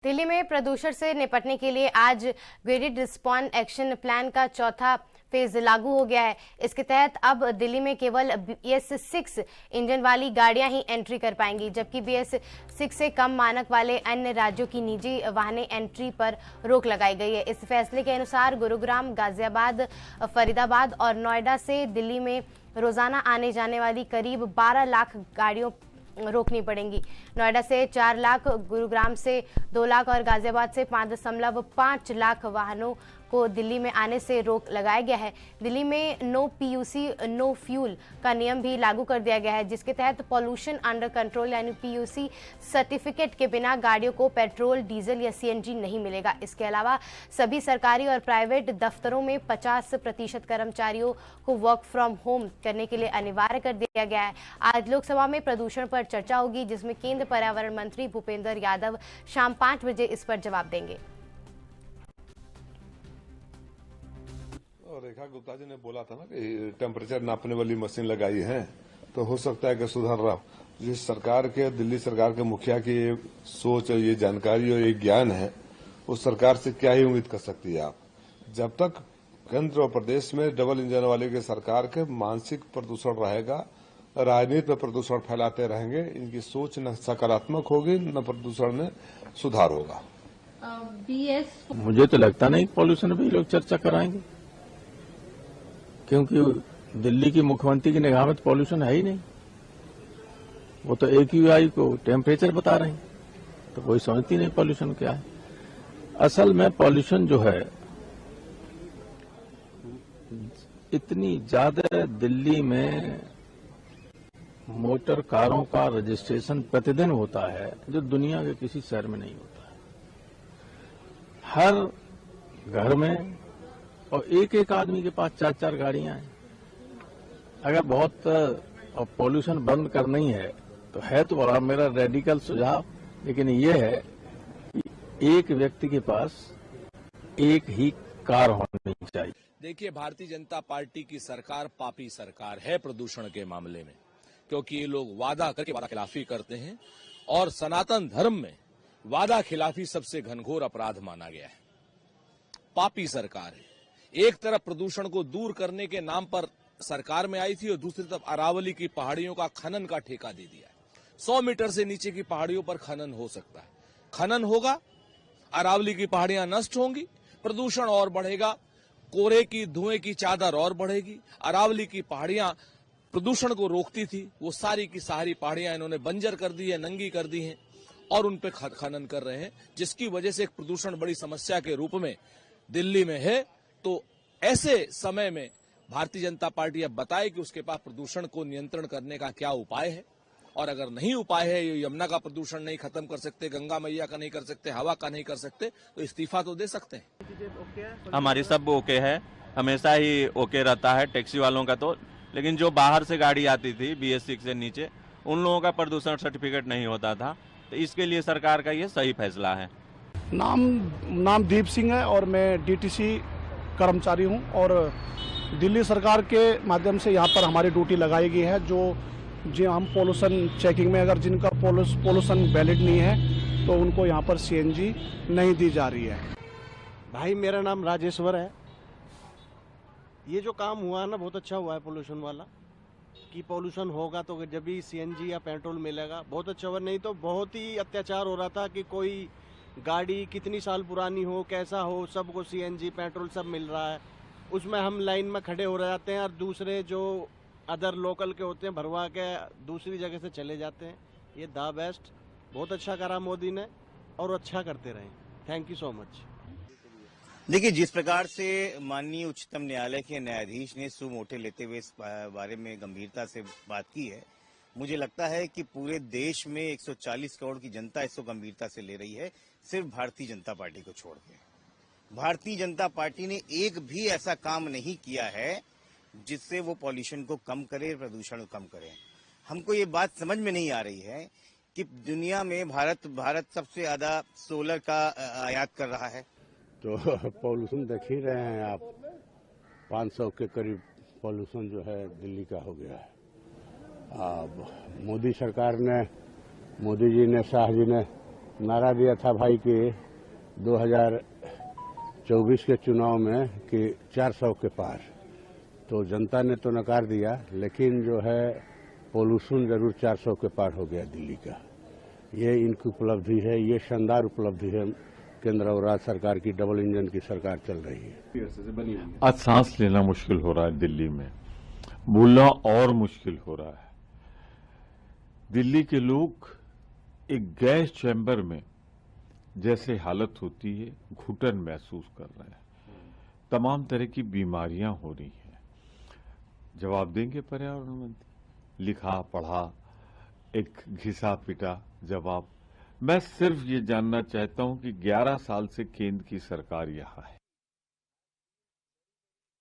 दिल्ली में प्रदूषण से निपटने के लिए आज ग्रेडेड रिस्पॉन्स एक्शन प्लान का चौथा फेज लागू हो गया है। इसके तहत अब दिल्ली में केवल BS6 इंजन वाली गाड़ियां ही एंट्री कर पाएंगी, जबकि BS6 से कम मानक वाले अन्य राज्यों की निजी वाहनें एंट्री पर रोक लगाई गई है। इस फैसले के अनुसार गुरुग्राम, गाजियाबाद, फरीदाबाद और नोएडा से दिल्ली में रोजाना आने जाने वाली करीब 12 लाख गाड़ियों रोकनी पड़ेंगी। नोएडा से 4 लाख, गुरुग्राम से 2 लाख और गाजियाबाद से 5.5 लाख वाहनों को दिल्ली में आने से रोक लगाया गया है। दिल्ली में नो PUC नो फ्यूल का नियम भी लागू कर दिया गया है, जिसके तहत पॉल्यूशन अंडर कंट्रोल यानी PUC सर्टिफिकेट के बिना गाड़ियों को पेट्रोल, डीजल या CNG नहीं मिलेगा। इसके अलावा सभी सरकारी और प्राइवेट दफ्तरों में 50% कर्मचारियों को वर्क फ्रॉम होम करने के लिए अनिवार्य कर दिया गया है। आज लोकसभा में प्रदूषण पर चर्चा होगी, जिसमें केंद्रीय पर्यावरण मंत्री भूपेंद्र यादव शाम 5 बजे इस पर जवाब देंगे। रेखा गुप्ता जी ने बोला था ना कि टेम्परेचर नापने वाली मशीन लगाई है, तो हो सकता है कि सुधार रहा। जिस सरकार के, दिल्ली सरकार के मुखिया की ये सोच, ये जानकारी और ये ज्ञान है, उस सरकार से क्या ही उम्मीद कर सकती है आप। जब तक केंद्र और प्रदेश में डबल इंजन वाले की सरकार के मानसिक प्रदूषण रहेगा, राजनीति में प्रदूषण फैलाते रहेंगे, इनकी सोच न सकारात्मक होगी न प्रदूषण में सुधार होगा। मुझे तो लगता नहीं पॉल्यूशन पे लोग चर्चा कराएंगे, क्योंकि दिल्ली की मुख्यमंत्री की निगाह में तो पॉल्यूशन है ही नहीं। वो तो AQI को टेम्परेचर बता रहे हैं, तो कोई समझती नहीं पॉल्यूशन क्या है। असल में पॉल्यूशन जो है, इतनी ज्यादा दिल्ली में मोटर कारों का रजिस्ट्रेशन प्रतिदिन होता है जो दुनिया के किसी शहर में नहीं होता है। हर घर में और एक एक आदमी के पास 4-4 गाड़ियां हैं। अगर बहुत पॉल्यूशन बंद करनी है तो है तो बड़ा मेरा रेडिकल सुझाव, लेकिन ये है कि एक व्यक्ति के पास एक ही कार होनी चाहिए। देखिए, भारतीय जनता पार्टी की सरकार पापी सरकार है प्रदूषण के मामले में, क्योंकि ये लोग वादा करके वादा खिलाफी करते हैं और सनातन धर्म में वादा खिलाफी सबसे घनघोर अपराध माना गया है। पापी सरकार है। एक तरफ प्रदूषण को दूर करने के नाम पर सरकार में आई थी और दूसरी तरफ अरावली की पहाड़ियों का खनन का ठेका दे दिया है। 100 मीटर से नीचे की पहाड़ियों पर खनन हो सकता है। खनन होगा, अरावली की पहाड़ियां नष्ट होंगी, प्रदूषण और बढ़ेगा, कोहरे की धुएं की चादर और बढ़ेगी। अरावली की पहाड़ियां प्रदूषण को रोकती थी, वो सारी की सारी पहाड़ियां इन्होंने बंजर कर दी है, नंगी कर दी हैं और उन पे खनन कर रहे हैं, जिसकी वजह से एक प्रदूषण बड़ी समस्या के रूप में दिल्ली में है। तो ऐसे समय में भारतीय जनता पार्टी अब बताए कि उसके पास प्रदूषण को नियंत्रण करने का क्या उपाय है, और अगर नहीं उपाय है, यमुना का प्रदूषण नहीं खत्म कर सकते, गंगा मैया का नहीं कर सकते, हवा का नहीं कर सकते, तो इस्तीफा तो दे सकते हैं। हमारी सब ओके है, हमेशा ही ओके रहता है टैक्सी वालों का तो, लेकिन जो बाहर से गाड़ी आती थी BS6 से नीचे, उन लोगों का प्रदूषण सर्टिफिकेट नहीं होता था, तो इसके लिए सरकार का ये सही फैसला है। नाम दीप सिंह है और मैं DTC कर्मचारी हूं और दिल्ली सरकार के माध्यम से यहां पर हमारी ड्यूटी लगाई गई है। जो हम पोल्यूशन चेकिंग में, अगर जिनका पोल्यूशन वैलिड नहीं है तो उनको यहां पर CNG नहीं दी जा रही है। भाई मेरा नाम राजेश्वर है। ये जो काम हुआ है ना, बहुत अच्छा हुआ है पोल्यूशन वाला, कि पोल्यूशन होगा तो जब भी CNG या पेट्रोल मिलेगा, बहुत अच्छा हुआ। नहीं तो बहुत ही अत्याचार हो रहा था कि कोई गाड़ी कितनी साल पुरानी हो, कैसा हो, सबको CNG पेट्रोल सब मिल रहा है, उसमें हम लाइन में खड़े हो जाते हैं और दूसरे जो अदर लोकल के होते हैं भरवा के दूसरी जगह से चले जाते हैं। ये द बेस्ट, बहुत अच्छा करा मोदी ने और अच्छा करते रहें। Thank you so much. देखिए, जिस प्रकार से माननीय उच्चतम न्यायालय के न्यायाधीश ने सु मोटे लेते हुए इस बारे में गंभीरता से बात की है, मुझे लगता है कि पूरे देश में 140 करोड़ की जनता इसको गंभीरता से ले रही है, सिर्फ भारतीय जनता पार्टी को छोड़ के। भारतीय जनता पार्टी ने एक भी ऐसा काम नहीं किया है जिससे वो पॉल्यूशन को कम करे, प्रदूषण को कम करे। हमको ये बात समझ में नहीं आ रही है कि दुनिया में भारत सबसे ज्यादा सोलर का आयात कर रहा है। तो पॉल्यूशन देख ही रहे हैं आप, 500 के करीब पॉल्यूशन जो है दिल्ली का हो गया है। अब मोदी सरकार ने, मोदी जी ने, शाह जी ने नारा दिया था भाई कि 2024 के चुनाव में कि 400 के पार, तो जनता ने तो नकार दिया, लेकिन जो है पोल्यूशन जरूर 400 के पार हो गया दिल्ली का। ये इनकी उपलब्धि है, ये शानदार उपलब्धि है। केंद्र और राज्य सरकार की डबल इंजन की सरकार चल रही है। आज सांस लेना मुश्किल हो रहा है दिल्ली में, बोलना और मुश्किल हो रहा है। दिल्ली के लोग एक गैस चैम्बर में जैसे हालत होती है, घुटन महसूस कर रहे हैं। तमाम तरह की बीमारियां हो रही हैं। जवाब देंगे पर्यावरण मंत्री? लिखा पढ़ा, एक घिसा पिटा जवाब। मैं सिर्फ ये जानना चाहता हूं कि 11 साल से केंद्र की सरकार यहां है,